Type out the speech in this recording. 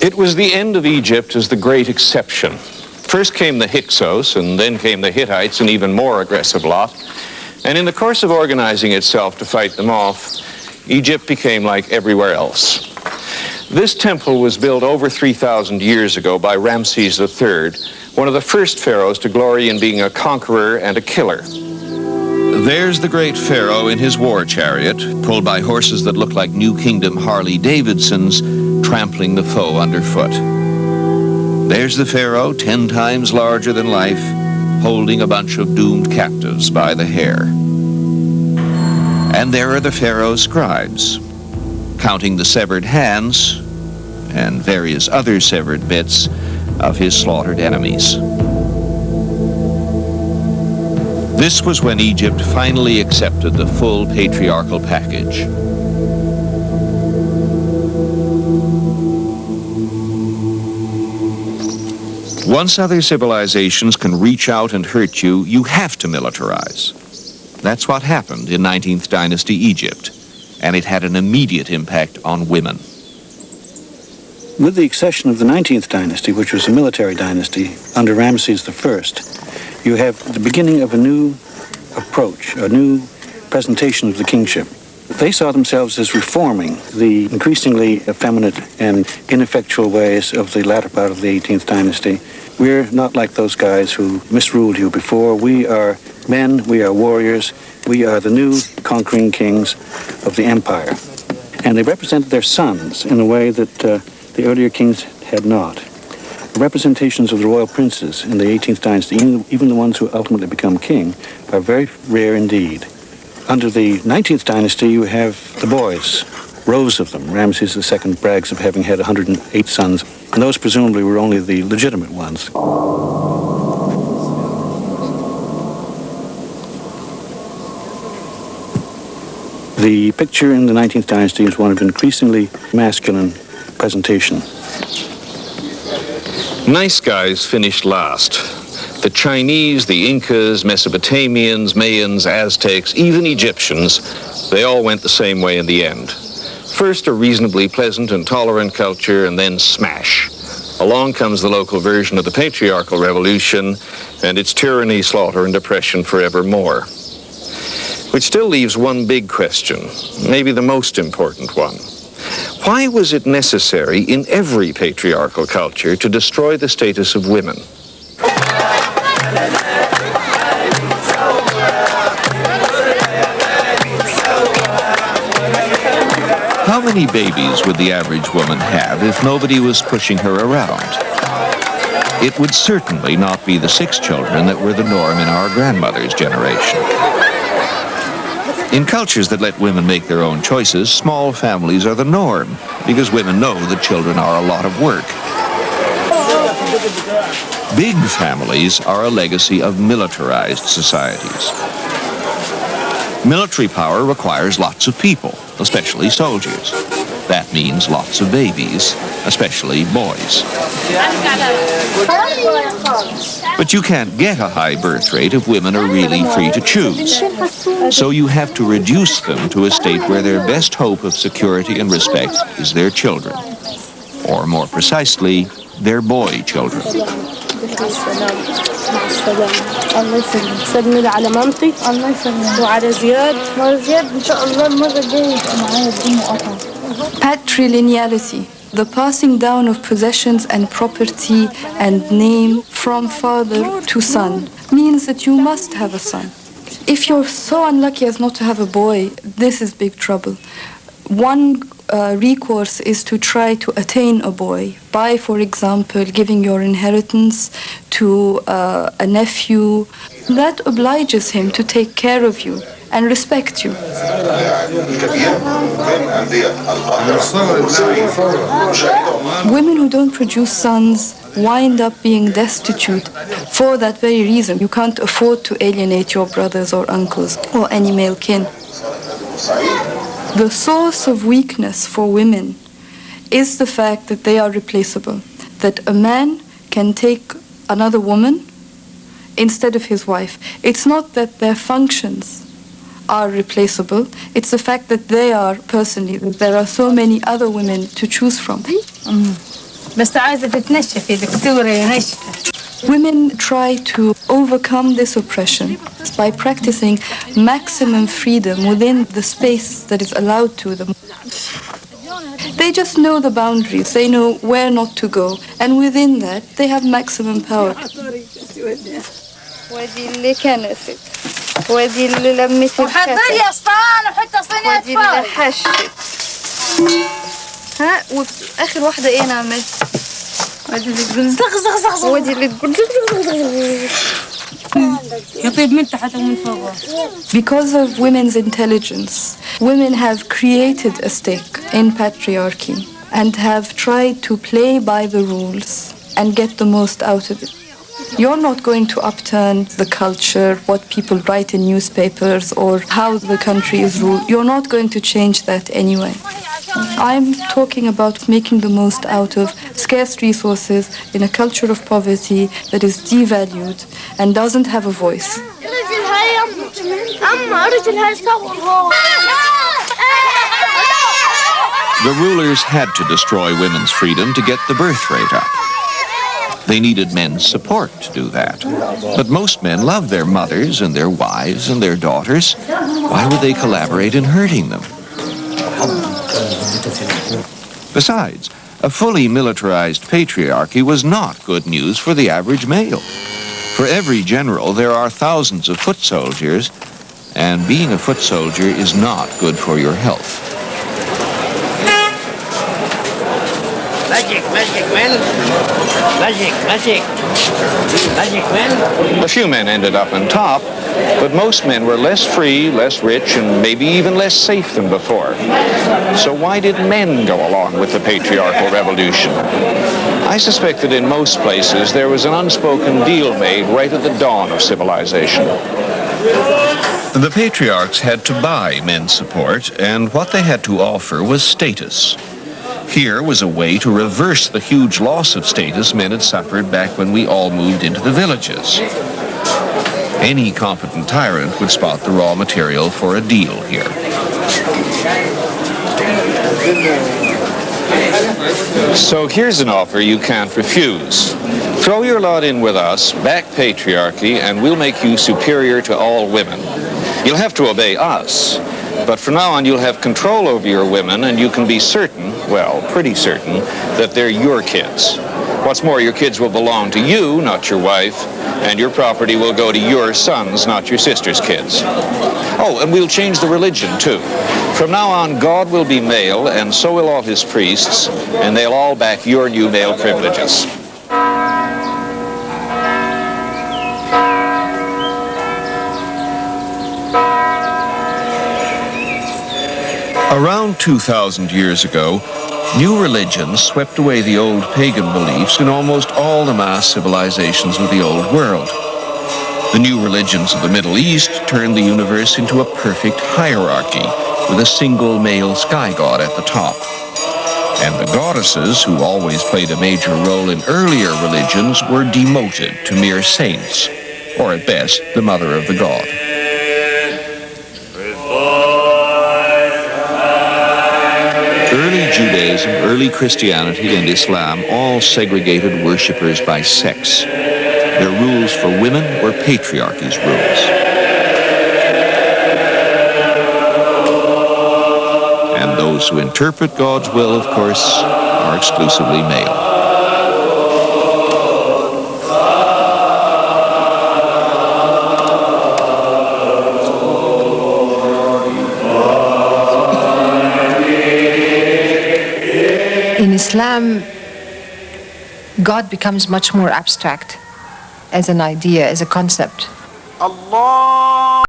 It was the end of Egypt as the great exception. First came the Hyksos, and then came the Hittites, an even more aggressive lot. And in the course of organizing itself to fight them off, Egypt became like everywhere else. This temple was built over 3,000 years ago by Ramses III, one of the first pharaohs to glory in being a conqueror and a killer. There's the great pharaoh in his war chariot, pulled by horses that look like New Kingdom Harley-Davidsons, trampling the foe underfoot. There's the pharaoh, 10 times larger than life, holding a bunch of doomed captives by the hair. And there are the pharaoh's scribes, counting the severed hands and various other severed bits of his slaughtered enemies. This was when Egypt finally accepted the full patriarchal package. Once other civilizations can reach out and hurt you, you have to militarize. That's what happened in 19th Dynasty Egypt, and it had an immediate impact on women. With the accession of the 19th Dynasty, which was a military dynasty under Ramses I, you have the beginning of a new approach, a new presentation of the kingship. They saw themselves as reforming the increasingly effeminate and ineffectual ways of the latter part of the 18th dynasty. We're not like those guys who misruled you before. We are men, we are warriors, we are the new conquering kings of the empire. And they represented their sons in a way that the earlier kings had not. The representations of the royal princes in the 18th dynasty, even the ones who ultimately become king, are very rare indeed. Under the 19th dynasty, you have the boys, rows of them. Ramses II brags of having had 108 sons, and those presumably were only the legitimate ones. The picture in the 19th dynasty is one of increasingly masculine presentation. Nice guys finished last. The Chinese, the Incas, Mesopotamians, Mayans, Aztecs, even Egyptians, they all went the same way in the end. First a reasonably pleasant and tolerant culture, and then smash. Along comes the local version of the patriarchal revolution, and it's tyranny, slaughter, and oppression forevermore. Which still leaves one big question, maybe the most important one. Why was it necessary in every patriarchal culture to destroy the status of women? How many babies would the average woman have if nobody was pushing her around? It would certainly not be the 6 children that were the norm in our grandmother's generation. In cultures that let women make their own choices, small families are the norm, because women know that children are a lot of work. Big families are a legacy of militarized societies. Military power requires lots of people, especially soldiers. That means lots of babies, especially boys. But you can't get a high birth rate if women are really free to choose. So you have to reduce them to a state where their best hope of security and respect is their children. Or more precisely, their boy children. Patrilineality, the passing down of possessions and property and name from father to son, means that you must have a son. If you're so unlucky as not to have a boy, this is big trouble. One recourse is to try to attain a boy by, for example, giving your inheritance to a nephew. That obliges him to take care of you and respect you. Women who don't produce sons wind up being destitute for that very reason. You can't afford to alienate your brothers or uncles or any male kin. The source of weakness for women is the fact that they are replaceable, that a man can take another woman instead of his wife. It's not that their functions are replaceable, it's the fact that they are personally, that there are so many other women to choose from. بس عايزة تتنشف يا دكتورة يا نشفة. Women try to overcome this oppression by practicing maximum freedom within the space that is allowed to them. They just know the boundaries, they know where not to go, and within that they have maximum power. ودي اللي كنست ودي اللي لمت وحضري اسطوانة وحتى صينية ودي اللي حشت. ها واخر واحدة ايه نعمل؟ ودي اللي تقول زغ ودي اللي تقول يطيب من تحت ومن فوق. Because of women's intelligence, women have created a stake in patriarchy and have tried to play by the rules and get the most out of it. You're not going to upturn the culture, what people write in newspapers, or how the country is ruled. You're not going to change that anyway. I'm talking about making the most out of scarce resources in a culture of poverty that is devalued and doesn't have a voice. The rulers had to destroy women's freedom to get the birth rate up. They needed men's support to do that. But most men love their mothers and their wives and their daughters. Why would they collaborate in hurting them? Besides, a fully militarized patriarchy was not good news for the average male. For every general, there are thousands of foot soldiers, and being a foot soldier is not good for your health. Magic, magic, man. Magic, magic. Magic, man. A few men ended up on top, but most men were less free, less rich, and maybe even less safe than before. So why did men go along with the patriarchal revolution? I suspect that in most places there was an unspoken deal made right at the dawn of civilization. The patriarchs had to buy men's support, and what they had to offer was status. Here was a way to reverse the huge loss of status men had suffered back when we all moved into the villages. Any competent tyrant would spot the raw material for a deal here. So here's an offer you can't refuse. Throw your lot in with us, back patriarchy, and we'll make you superior to all women. You'll have to obey us. But from now on, you'll have control over your women, and you can be certain, well, pretty certain, that they're your kids. What's more, your kids will belong to you, not your wife, and your property will go to your sons, not your sister's kids. Oh, and we'll change the religion, too. From now on, God will be male, and so will all his priests, and they'll all back your new male privileges. Around 2,000 years ago, new religions swept away the old pagan beliefs in almost all the mass civilizations of the old world. The new religions of the Middle East turned the universe into a perfect hierarchy with a single male sky god at the top. And the goddesses, who always played a major role in earlier religions, were demoted to mere saints, or at best, the mother of the god. Early Judaism, early Christianity, and Islam all segregated worshippers by sex. Their rules for women were patriarchy's rules. And those who interpret God's will, of course, are exclusively male. In Islam, God becomes much more abstract as an idea, as a concept. Allah.